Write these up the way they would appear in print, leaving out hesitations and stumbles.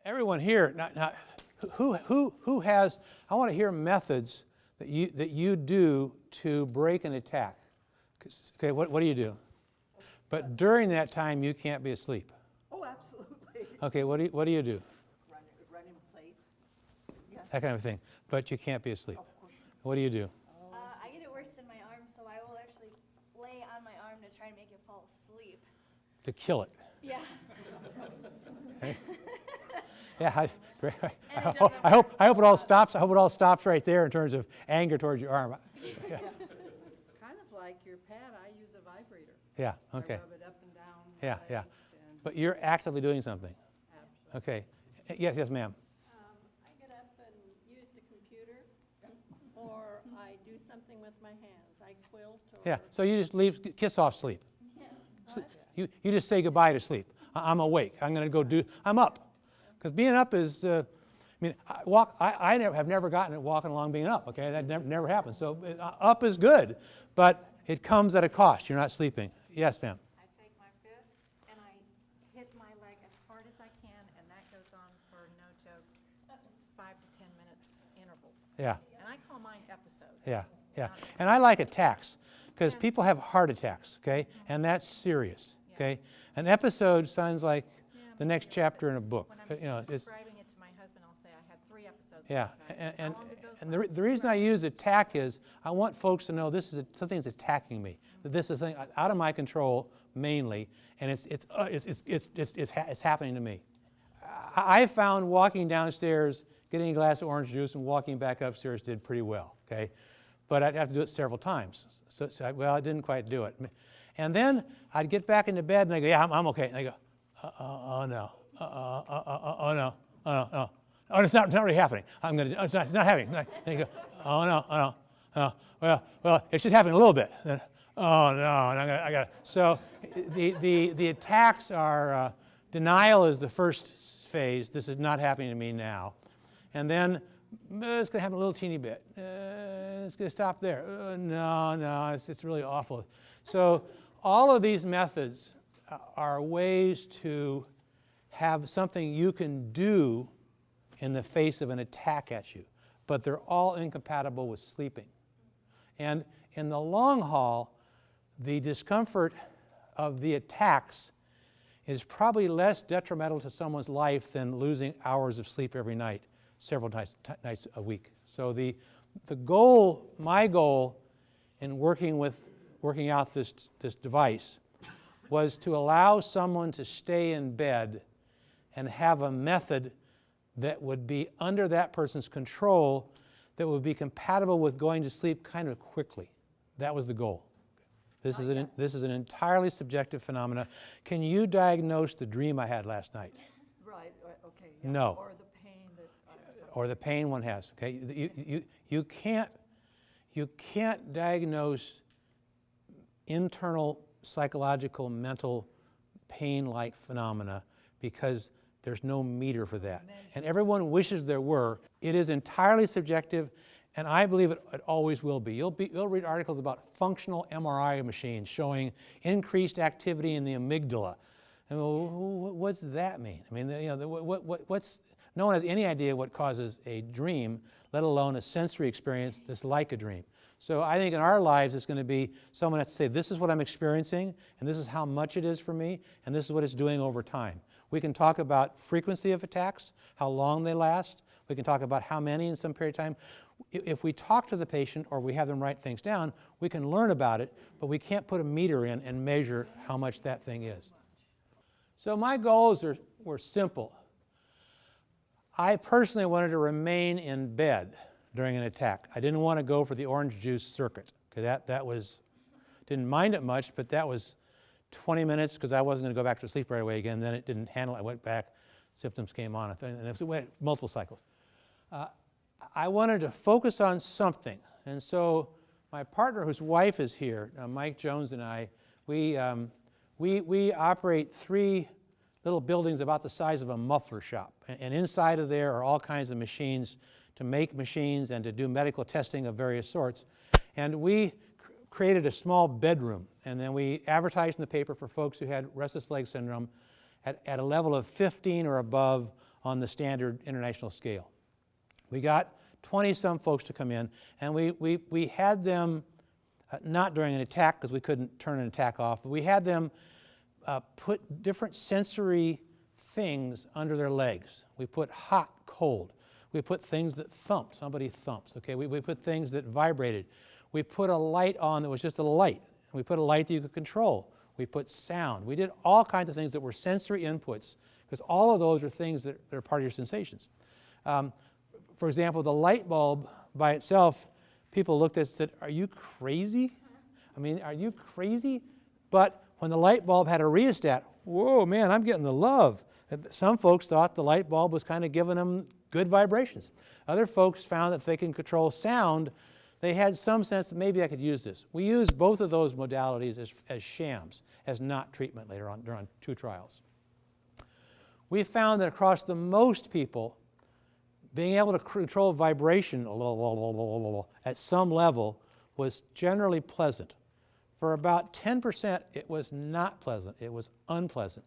everyone here, who has, I want to hear methods that you do to break an attack. Okay, what do you do? But during that time, you can't be asleep. Oh, absolutely. Okay, what do you do? Run in place. Yeah. That kind of thing. But you can't be asleep. Of course. What do you do? I get it worse in my arm, so I will actually lay on my arm to try and make it fall asleep. To kill it. Yeah. Yeah, I hope it all stops. I hope it all stops right there in terms of anger towards your arm. Yeah. Kind of like your pad, I use a vibrator. Yeah. Okay. I rub it up and down. Yeah. my Yeah. legs and But you're actively doing something. absolutely. Okay. Yes, ma'am. I get up and use the computer, or I do something with my hands. I quilt or... Yeah. So you just kiss off sleep. You just say goodbye to sleep. I'm awake. I'm going to go do. I'm up. Because being up is. I mean, I have never gotten it walking along being up. Okay, that never happened. So up is good, but it comes at a cost. You're not sleeping. Yes, ma'am. I take my fist and I hit my leg as hard as I can, and that goes on for, no joke, 5 to 10 minutes intervals. Yeah. And I call mine episodes. Yeah. Yeah. And I like attacks because people have heart attacks. Okay, and that's serious. Okay, an episode sounds like the next chapter in a book. When I'm It's. describing it to my husband, I'll say I had 3 episodes. Yeah, last night. How long did those and last? the reason I use attack is I want folks to know this is something that's attacking me. That this is something out of my control mainly, and it's happening to me. I found walking downstairs, getting a glass of orange juice, and walking back upstairs did pretty well. Okay, but I'd have to do it several times. So I didn't quite do it. And then I'd get back into bed and I go, yeah, I'm okay. And I go, oh no, oh no, oh, it's not really happening. It's not happening. And you go, oh no, well, it should happen a little bit. Then, oh no, and I got. So the attacks are denial is the first phase. This is not happening to me now, and then it's going to happen a little teeny bit. It's going to stop there. No, it's really awful. So all of these methods are ways to have something you can do in the face of an attack at you, but they're all incompatible with sleeping. And in the long haul, the discomfort of the attacks is probably less detrimental to someone's life than losing hours of sleep every night, several nights a week. So my goal in working out this device was to allow someone to stay in bed and have a method that would be under that person's control that would be compatible with going to sleep kind of quickly. That was the goal. This is an entirely subjective phenomena. Can you diagnose the dream I had last night? Right, okay. Yeah. No. Or the pain that Or the pain one has. Okay, you can't diagnose internal psychological mental pain-like phenomena because there's no meter for that. And everyone wishes there were. It is entirely subjective, and I believe it always will be. You'll read articles about functional MRI machines showing increased activity in the amygdala. And what's that mean? I mean, no one has any idea what causes a dream, let alone a sensory experience that's like a dream. So I think in our lives it's going to be someone has to say, this is what I'm experiencing, and this is how much it is for me, and this is what it's doing over time. We can talk about frequency of attacks, how long they last. We can talk about how many in some period of time. If we talk to the patient or we have them write things down, we can learn about it, but we can't put a meter in and measure how much that thing is. So my goals were simple. I personally wanted to remain in bed during an attack. I didn't want to go for the orange juice circuit. Okay, that was, didn't mind it much, but that was 20 minutes because I wasn't going to go back to sleep right away again. Then it didn't handle it. I went back, symptoms came on, and it went multiple cycles. I wanted to focus on something, and so my partner, whose wife is here, Mike Jones, and I, we operate 3 little buildings about the size of a muffler shop, and inside of there are all kinds of machines to make machines and to do medical testing of various sorts. And we created a small bedroom, and then we advertised in the paper for folks who had restless leg syndrome at a level of 15 or above on the standard international scale. We got 20-some folks to come in, and we had them, not during an attack because we couldn't turn an attack off, but we had them put different sensory things under their legs. We put hot, cold. We put things that thumped. Somebody thumps. Okay, we put things that vibrated. We put a light on that was just a light. We put a light that you could control. We put sound. We did all kinds of things that were sensory inputs, because all of those are things that are part of your sensations. For example, the light bulb by itself, people looked at it and said, "Are you crazy? I mean, are you crazy?" But when the light bulb had a rheostat, whoa, man, I'm getting the love. Some folks thought the light bulb was kind of giving them good vibrations. Other folks found that if they can control sound, they had some sense that maybe I could use this. We used both of those modalities as shams, as not treatment later on during 2 trials. We found that across the most people, being able to control vibration at some level was generally pleasant. For about 10%, it was not pleasant. It was unpleasant.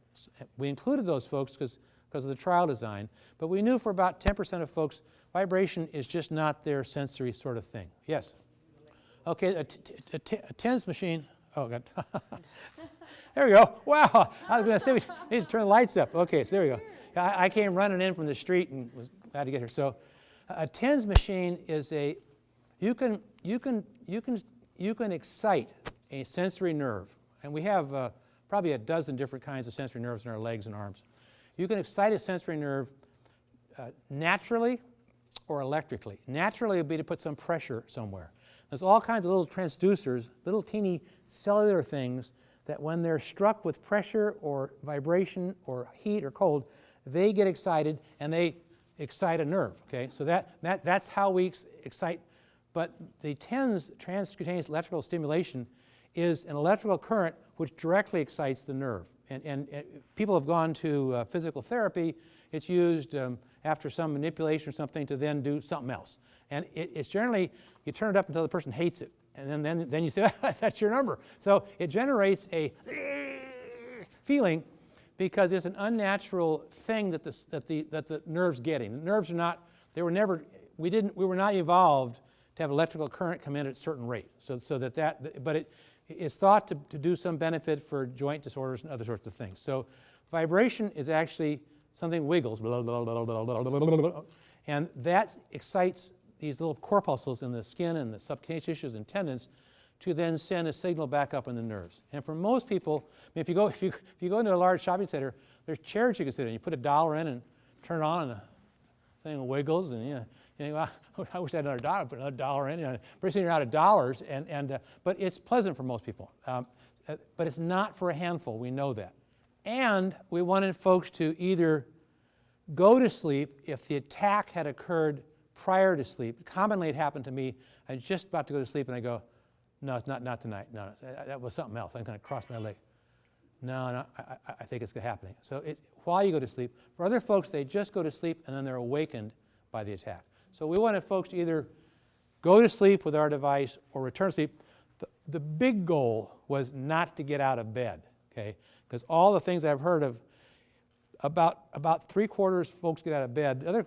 We included those folks because of the trial design, but we knew for about 10% of folks, vibration is just not their sensory sort of thing. Yes? Okay, a TENS machine. Oh, God. There we go. Wow. I was going to say we need to turn the lights up. Okay, so there we go. I came running in from the street and was glad to get here. So a TENS machine is you can excite a sensory nerve. And we have probably a dozen different kinds of sensory nerves in our legs and arms. You can excite a sensory nerve naturally or electrically. Naturally would be to put some pressure somewhere. There's all kinds of little transducers, little teeny cellular things that when they're struck with pressure or vibration or heat or cold, they get excited and they excite a nerve. Okay, so that's how we excite. But the TENS, transcutaneous electrical stimulation, is an electrical current which directly excites the nerve. And people have gone to physical therapy. It's used after some manipulation or something to then do something else. And it's generally, you turn it up until the person hates it. And then you say, that's your number. So it generates a feeling because it's an unnatural thing that the nerve's getting. The nerves are not, they were never, we were not evolved to have electrical current come in at a certain rate. But it's thought to do some benefit for joint disorders and other sorts of things. So vibration is actually something wiggles, and that excites these little corpuscles in the skin and the subcutaneous tissues and tendons to then send a signal back up in the nerves. And for most people, I mean, if you go into a large shopping center, there's chairs you can sit in. You put $1 in and turn it on, and the thing wiggles, and you think, well, I wish I had another dollar. Put another $1 in. Pretty soon you're out of dollars, but it's pleasant for most people. But it's not for a handful. We know that. And we wanted folks to either go to sleep if the attack had occurred prior to sleep. Commonly, it happened to me. I was just about to go to sleep, and I go, no, it's not tonight. No, that was something else. I'm going to cross my leg. No, I think it's happening. So it's while you go to sleep. For other folks, they just go to sleep, and then they're awakened by the attack. So we wanted folks to either go to sleep with our device or return to sleep. The big goal was not to get out of bed, okay? Because all the things I've heard of, about 3/4 folks get out of bed. The other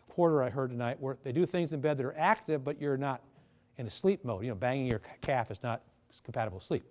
quarter I heard tonight where they do things in bed that are active, but you're not in a sleep mode. You know, banging your calf is not compatible with sleep.